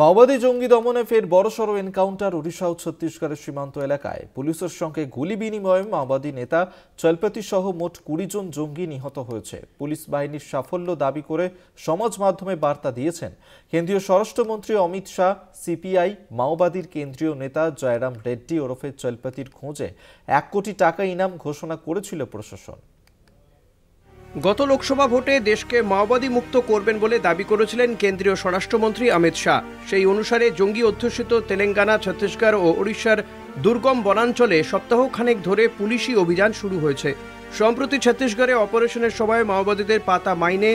মাওবাদী জঙ্গি দমনে ফের বড়সড় এনকাউন্টার ওড়িশা ও ছত্তিশগড়ের সীমান্ত এলাকায়। পুলিশের সঙ্গে গুলি বিনিময়ে মাওবাদী নেতা চলপতি সহ মোট 20 জন জঙ্গি নিহত হয়েছে। পুলিশ বাহিনীর সাফল্য দাবি করে সমাজ মাধ্যমে বার্তা দিয়েছেন কেন্দ্রীয় স্বরাষ্ট্রমন্ত্রী অমিত শাহ। সিপিআই মাওবাদীর কেন্দ্রীয় নেতা জয়রাম রেড্ডি ওরফে চলপতির খোঁজে 1 কোটি টাকা ইনাম ঘোষণা করেছিল প্রশাসন। গত লোকসভা ভোটে দেশকে মাওবাদী মুক্ত করবেন বলে দাবি করেছিলেন কেন্দ্রীয় স্বরাষ্ট্রমন্ত্রী অমিত শাহ। সেই অনুসারে জঙ্গি অধ্যুষিত তেলেঙ্গানা, ছত্তিশগড় ও ওড়িশার দুর্গম বনাঞ্চলে সপ্তাহখানেক ধরে পুলিশি অভিযান শুরু হয়েছে। সম্প্রতি ছত্তিশগড়ে অপারেশনের সময় মাওবাদীদের পাতা মাইনে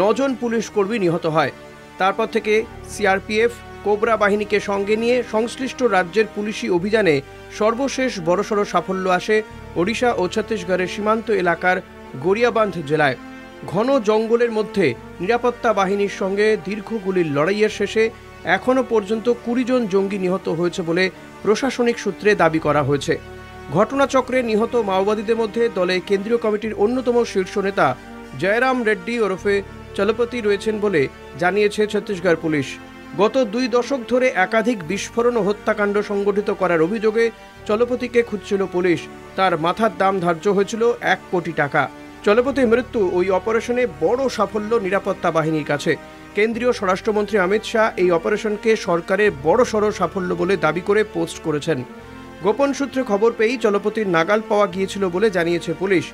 9 জন পুলিশ কর্মী নিহত হয়। তারপর থেকে সিআরপিএফ, কোবরা বাহিনীকে সঙ্গে নিয়ে সংশ্লিষ্ট রাজ্যের পুলিশি অভিযানে সর্বশেষ বড়সড় সাফল্য আসে ওড়িশা ও ছত্তিশগড়ের সীমান্ত এলাকার গড়িয়াবান্ধ জেলায়। ঘন জঙ্গলের মধ্যে নিরাপত্তা বাহিনীর সঙ্গে দীর্ঘ গুলির লড়াইয়ের শেষে এখনও পর্যন্ত 20 জন জঙ্গি নিহত হয়েছে বলে প্রশাসনিক সূত্রে দাবি করা হয়েছে। ঘটনাচক্রে নিহত মাওবাদীদের মধ্যে দলে কেন্দ্রীয় কমিটির অন্যতম শীর্ষ নেতা জয়রাম রেড্ডি ওরফে চলপতি রয়েছেন বলে জানিয়েছে ছত্তিশগড় পুলিশ। গত 2 দশক ধরে একাধিক বিস্ফোরণ ও হত্যাকাণ্ড সংগঠিত করার অভিযোগে চলপতিকে খুঁজছিল পুলিশ। তার মাথার দাম ধার্য হয়েছিল 1 কোটি টাকা। চলপতির মৃত্যু ওই অপারেশনে বড় সাফল্য নিরাপত্তা বাহিনীর কাছে। কেন্দ্রীয় স্বরাষ্ট্রমন্ত্রী অমিত শাহ এই অপারেশনকে সরকারের বড়সড় সাফল্য বলে দাবি করে পোস্ট করেছেন। গোপন সূত্রে খবর পেয়েই চলপতির নাগাল পাওয়া গিয়েছিল বলে জানিয়েছে পুলিশ।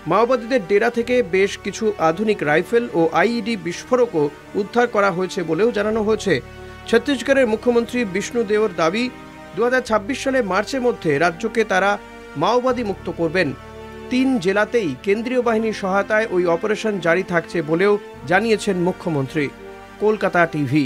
মাওবাদীদের ডেরা থেকে বেশ কিছু আধুনিক রাইফেল ও আইইডি বিস্ফোরকও উদ্ধার করা হয়েছে বলেও জানানো হয়েছে। ছত্তিশগড়ের মুখ্যমন্ত্রী বিষ্ণু দেওর দাবি, 2026 সালে মার্চের মধ্যে রাজ্যকে তারা মাওবাদী মুক্ত করবেন। 3 জেলাতেই কেন্দ্রীয় বাহিনীর সহায়তায় ওই অপারেশন জারি থাকছে বলেও জানিয়েছেন মুখ্যমন্ত্রী। কলকাতা টিভি।